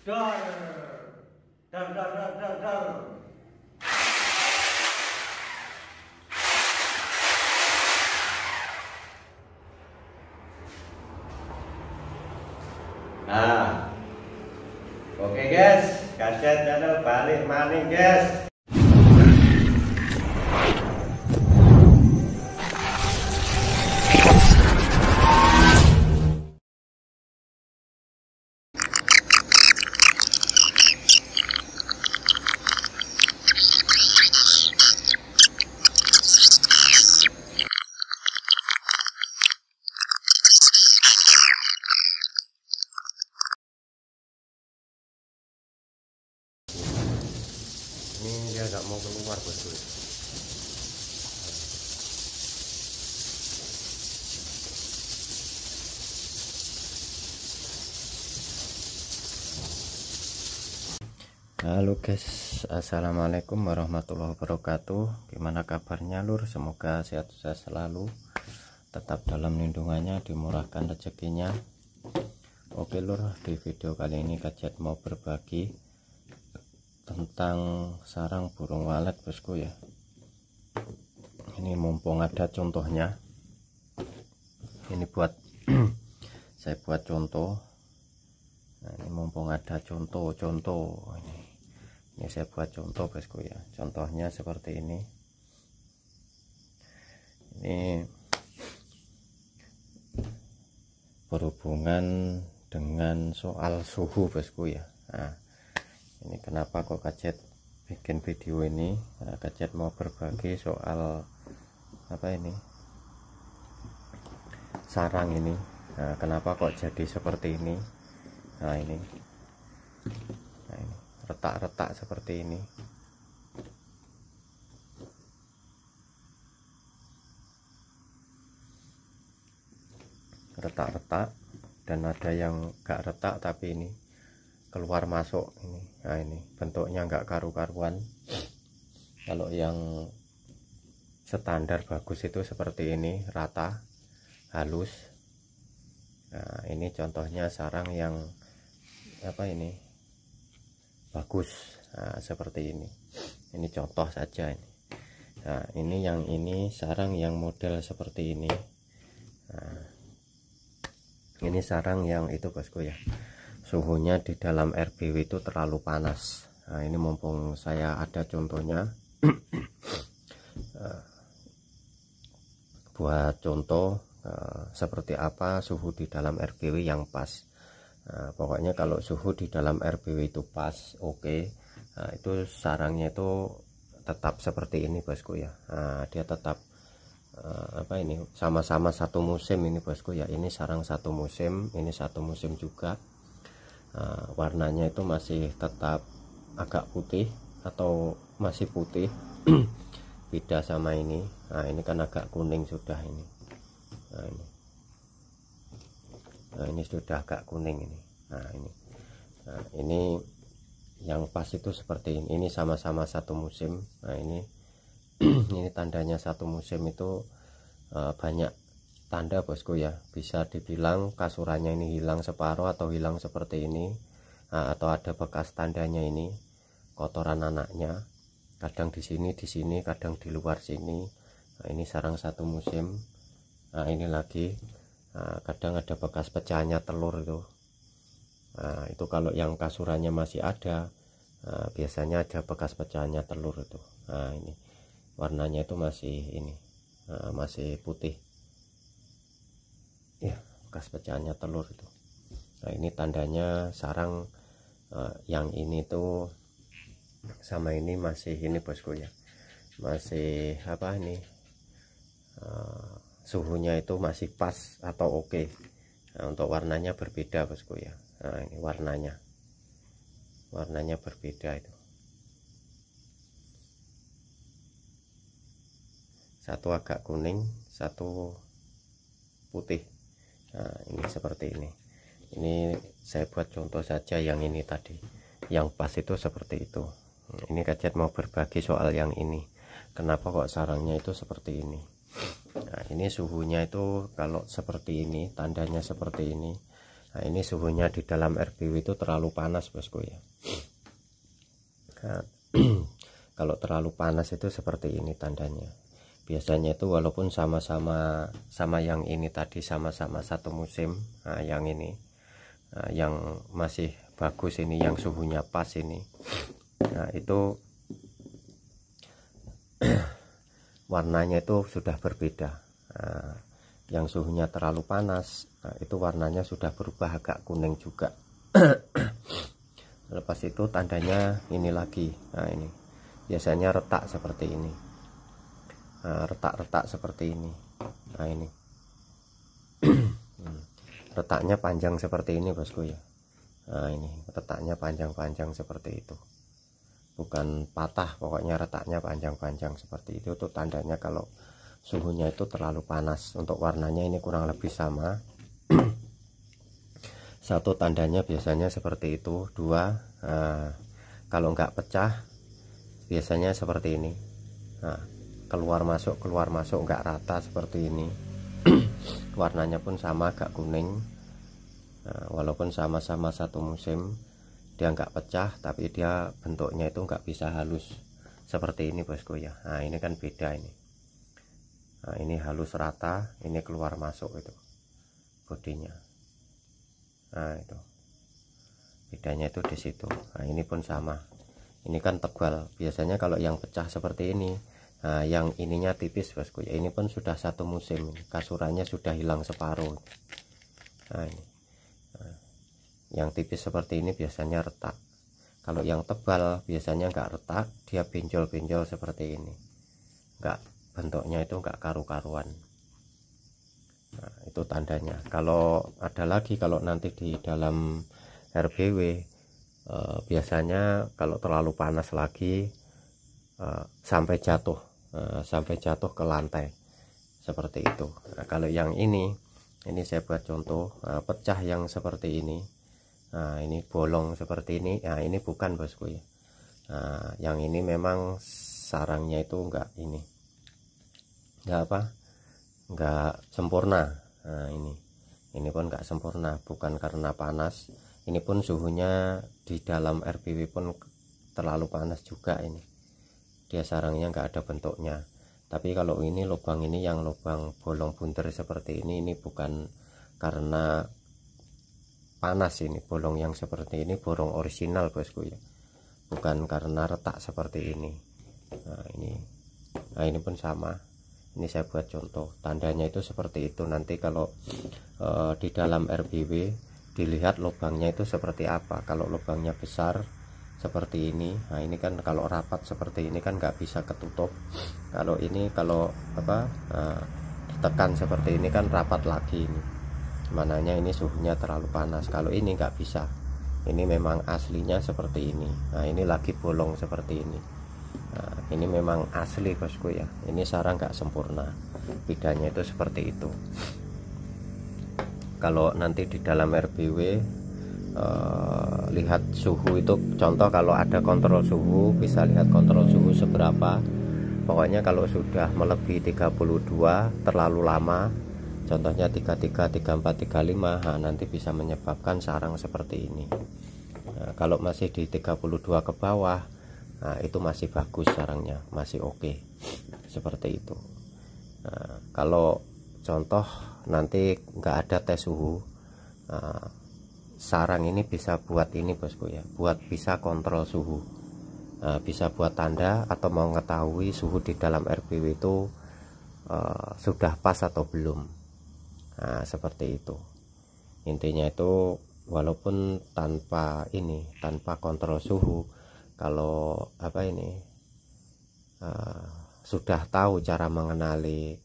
Dar, dar, dar, dar, dar, dar. Nah, oke guys, kaset channel balik maning guys. Ini dia nggak mau keluar bosku. Halo guys, assalamualaikum warahmatullahi wabarakatuh. Gimana kabarnya lur? Semoga sehat-sehat selalu, tetap dalam lindungannya, dimurahkan rezekinya. Oke lur, di video kali ini Kajet mau berbagi tentang sarang burung walet bosku ya. Ini mumpung ada contohnya, ini buat saya buat contoh. Nah, ini mumpung ada contoh ini saya buat contoh bosku ya. Contohnya seperti ini berhubungan dengan soal suhu bosku ya. Nah, ini kenapa kok Kajet bikin video ini. Nah, Kajet mau berbagi soal apa ini, sarang ini. Nah, kenapa kok jadi seperti ini. Nah ini retak-retak seperti ini. Retak-retak, dan ada yang gak retak tapi ini keluar masuk ini. Nah ini bentuknya nggak karu-karuan. Kalau yang standar bagus itu seperti ini, rata halus. Nah ini contohnya sarang yang apa ini bagus. Nah, seperti ini contoh saja ini. Nah ini sarang yang model seperti ini. Nah, ini sarang yang itu bosku ya, suhunya di dalam RBW itu terlalu panas. Nah ini mumpung saya ada contohnya. Buat contoh seperti apa suhu di dalam RBW yang pas. Nah, pokoknya kalau suhu di dalam RBW itu pas, oke. Nah, itu sarangnya itu tetap seperti ini bosku ya. Nah, dia tetap apa ini, sama-sama satu musim ini bosku ya. Ini sarang satu musim, ini satu musim juga. Warnanya itu masih tetap agak putih atau masih putih. Beda sama ini. Nah ini kan agak kuning sudah ini. Nah ini sudah agak kuning ini. Nah ini yang pas itu seperti ini. Ini sama-sama satu musim. Nah ini ini tandanya satu musim itu banyak tanda bosku ya. Bisa dibilang kasurannya ini hilang separuh atau hilang seperti ini. Nah, atau ada bekas tandanya ini, kotoran anaknya. Kadang di sini, kadang di luar sini. Nah, ini sarang satu musim. Nah ini lagi. Nah, kadang ada bekas pecahnya telur itu. Nah, itu kalau yang kasurannya masih ada, biasanya ada bekas pecahnya telur itu. Nah ini warnanya itu masih ini, masih putih ya, bekas pecahnya telur itu. Nah ini tandanya sarang yang ini tuh sama ini masih ini bosku ya, masih apa ini, suhunya itu masih pas atau oke. Nah, untuk warnanya berbeda bosku ya. Nah ini warnanya berbeda itu, satu agak kuning, satu putih. Nah ini seperti ini saya buat contoh saja. Yang ini tadi yang pas itu seperti itu. Ini Kajet mau berbagi soal yang ini, kenapa kok sarangnya itu seperti ini. Nah ini suhunya itu kalau seperti ini, tandanya seperti ini. Nah, ini suhunya di dalam RBW itu terlalu panas bosku ya. Nah, kalau terlalu panas itu seperti ini tandanya. Biasanya itu walaupun sama-sama yang ini tadi sama-sama satu musim, nah yang ini yang masih bagus ini, yang suhunya pas ini, nah itu warnanya itu sudah berbeda. Nah, yang suhunya terlalu panas, nah itu warnanya sudah berubah agak kuning juga. Lepas itu tandanya ini lagi. Nah ini biasanya retak seperti ini, retak-retak seperti ini. Nah ini retaknya panjang seperti ini bosku ya. Nah ini retaknya panjang-panjang seperti itu, bukan patah, pokoknya retaknya panjang-panjang seperti itu. Tuh tandanya kalau suhunya itu terlalu panas. Untuk warnanya ini kurang lebih sama. Satu tandanya biasanya seperti itu. Dua, kalau nggak pecah biasanya seperti ini. Nah, keluar masuk nggak rata seperti ini. Warnanya pun sama, agak kuning. Nah, walaupun sama-sama satu musim, dia nggak pecah, tapi dia bentuknya itu nggak bisa halus seperti ini bosku ya. Nah ini kan beda ini. Nah ini halus rata, ini keluar masuk itu bodinya. Nah itu bedanya itu di situ. Nah ini pun sama, ini kan tebal. Biasanya kalau yang pecah seperti ini, nah yang ininya tipis bosku ya, ini pun sudah satu musim, kasurannya sudah hilang separuh. Nah ini, nah, yang tipis seperti ini biasanya retak. Kalau yang tebal biasanya nggak retak, dia benjol-benjol seperti ini, nggak, bentuknya itu nggak karu-karuan. Nah itu tandanya. Kalau ada lagi, kalau nanti di dalam RBW biasanya kalau terlalu panas lagi sampai jatuh ke lantai seperti itu. Nah, kalau yang ini saya buat contoh, pecah yang seperti ini. Nah ini bolong seperti ini. Nah ini bukan bosku ya. Nah yang ini memang sarangnya itu enggak ini, enggak sempurna. Nah ini pun enggak sempurna, bukan karena panas. Ini pun suhunya di dalam RBW pun terlalu panas juga. Ini dia sarangnya enggak ada bentuknya. Tapi kalau ini lubang ini, yang lubang bolong bundar seperti ini bukan karena panas. Ini bolong yang seperti ini bolong original bosku ya, bukan karena retak seperti ini. Nah ini pun sama. Ini saya buat contoh, tandanya itu seperti itu. Nanti kalau di dalam RBW dilihat lubangnya itu seperti apa. Kalau lubangnya besar seperti ini, nah ini kan kalau rapat seperti ini kan nggak bisa ketutup. Kalau ini ditekan seperti ini kan rapat lagi. Ini mananya ini suhunya terlalu panas. Kalau ini nggak bisa, ini memang aslinya seperti ini. Nah ini lagi bolong seperti ini. Nah, ini memang asli bosku ya. Ini sarang nggak sempurna, bedanya itu seperti itu. Kalau nanti di dalam RBW lihat suhu itu, contoh kalau ada kontrol suhu, bisa lihat kontrol suhu seberapa. Pokoknya kalau sudah melebihi 32 terlalu lama, contohnya 33, 34, 35, nah nanti bisa menyebabkan sarang seperti ini. Nah, kalau masih di 32 ke bawah, nah itu masih bagus sarangnya, masih oke, seperti itu. Nah, kalau contoh nanti nggak ada tes suhu, nah, sarang ini bisa buat ini bosku ya, buat bisa kontrol suhu. Nah, bisa buat tanda atau mau mengetahui suhu di dalam RBW itu sudah pas atau belum. Nah seperti itu intinya. Itu walaupun tanpa kontrol suhu, kalau sudah tahu cara mengenali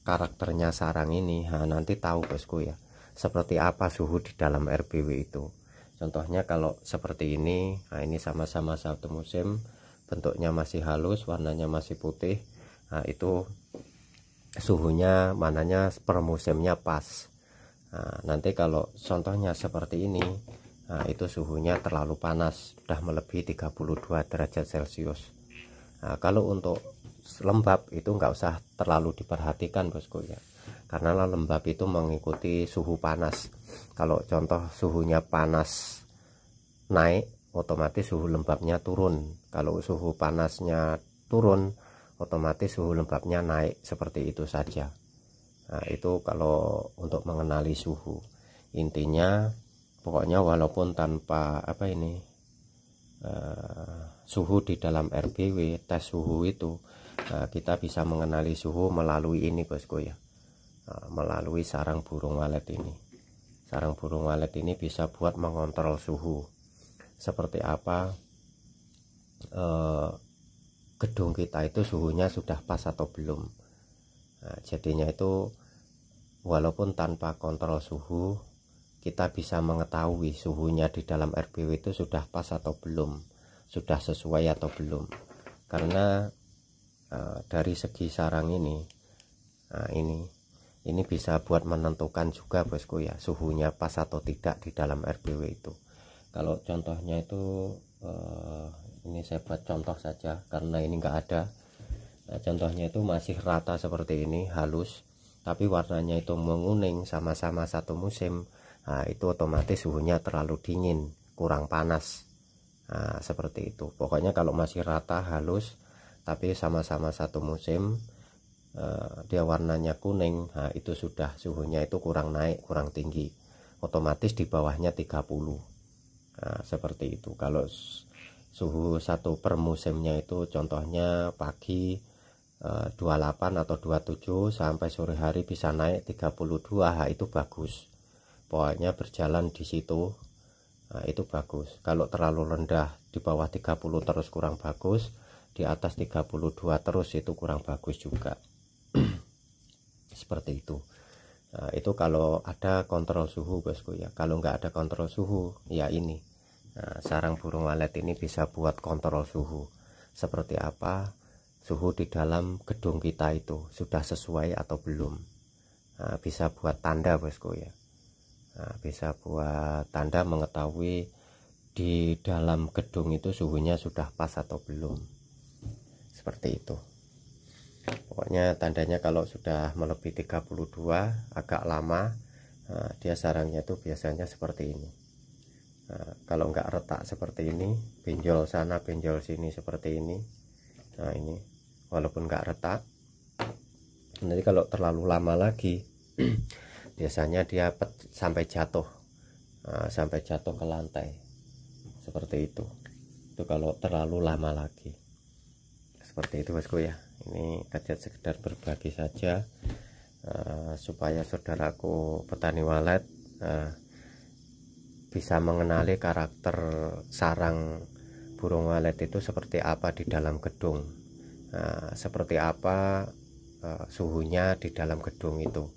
karakternya sarang ini, nah nanti tahu bosku ya seperti apa suhu di dalam RBW itu. Contohnya kalau seperti ini, nah ini sama-sama satu musim, bentuknya masih halus, warnanya masih putih. Nah itu suhunya mananya per musimnya pas. Nah, nanti kalau contohnya seperti ini, nah itu suhunya terlalu panas, sudah melebihi 32 derajat Celcius. Nah, kalau untuk lembab itu nggak usah terlalu diperhatikan bosku ya, karena lembab itu mengikuti suhu panas. Kalau contoh suhunya panas naik, otomatis suhu lembabnya turun. Kalau suhu panasnya turun, otomatis suhu lembabnya naik, seperti itu saja. Nah, itu kalau untuk mengenali suhu. Intinya pokoknya walaupun tanpa suhu di dalam RBW, tes suhu itu kita bisa mengenali suhu melalui ini bosku ya, melalui sarang burung walet ini. Sarang burung walet ini bisa buat mengontrol suhu seperti apa gedung kita itu suhunya sudah pas atau belum. Nah, jadinya itu walaupun tanpa kontrol suhu, kita bisa mengetahui suhunya di dalam RBW itu sudah pas atau belum, sudah sesuai atau belum. Karena dari segi sarang ini, ini bisa buat menentukan juga bosku ya, suhunya pas atau tidak di dalam RBW itu. Kalau contohnya itu ini saya buat contoh saja karena ini enggak ada. Nah, contohnya itu masih rata seperti ini, halus, tapi warnanya itu menguning, sama-sama satu musim. Nah, itu otomatis suhunya terlalu dingin, kurang panas. Nah, seperti itu. Pokoknya kalau masih rata, halus, tapi sama-sama satu musim, dia warnanya kuning, nah itu sudah suhunya itu kurang naik, kurang tinggi, otomatis di bawahnya 30. Nah, seperti itu. Kalau suhu satu per musimnya itu contohnya pagi 28 atau 27 sampai sore hari bisa naik 32, nah, itu bagus. Pokoknya berjalan di situ, nah, itu bagus. Kalau terlalu rendah di bawah 30 terus kurang bagus, di atas 32 terus itu kurang bagus juga. Seperti itu. Nah, itu kalau ada kontrol suhu bosku ya. Kalau nggak ada kontrol suhu ya ini, nah, sarang burung walet ini bisa buat kontrol suhu seperti apa suhu di dalam gedung kita itu sudah sesuai atau belum. Nah, bisa buat tanda bosku ya. Nah, bisa buat tanda mengetahui di dalam gedung itu suhunya sudah pas atau belum, seperti itu. Pokoknya tandanya kalau sudah melebihi 32 agak lama, nah, dia sarangnya itu biasanya seperti ini. Nah, kalau enggak retak seperti ini, benjol sana benjol sini seperti ini, nah ini walaupun enggak retak, nanti kalau terlalu lama lagi biasanya dia sampai jatuh, nah, sampai jatuh ke lantai seperti itu kalau terlalu lama lagi. Seperti itu bosku ya. Ini kajian sekedar berbagi saja supaya saudaraku petani walet bisa mengenali karakter sarang burung walet itu seperti apa di dalam gedung, seperti apa suhunya di dalam gedung itu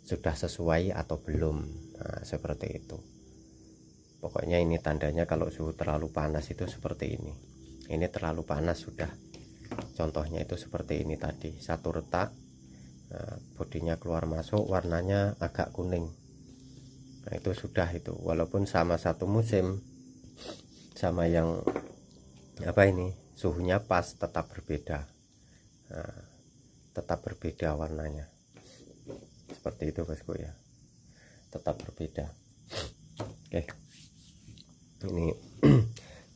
sudah sesuai atau belum. Nah, seperti itu. Pokoknya ini tandanya kalau suhu terlalu panas itu seperti ini. Ini terlalu panas sudah. Contohnya itu seperti ini tadi, satu retak, bodinya keluar masuk, warnanya agak kuning. Nah, itu sudah itu. Walaupun sama satu musim, sama yang suhunya pas, tetap berbeda. Nah, tetap berbeda warnanya. Seperti itu bosku ya. Tetap berbeda. Oke. Ini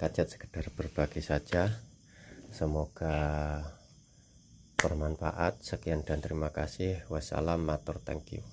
kajian sekedar berbagi saja. Semoga bermanfaat. Sekian dan terima kasih. Wassalam, matur, thank you.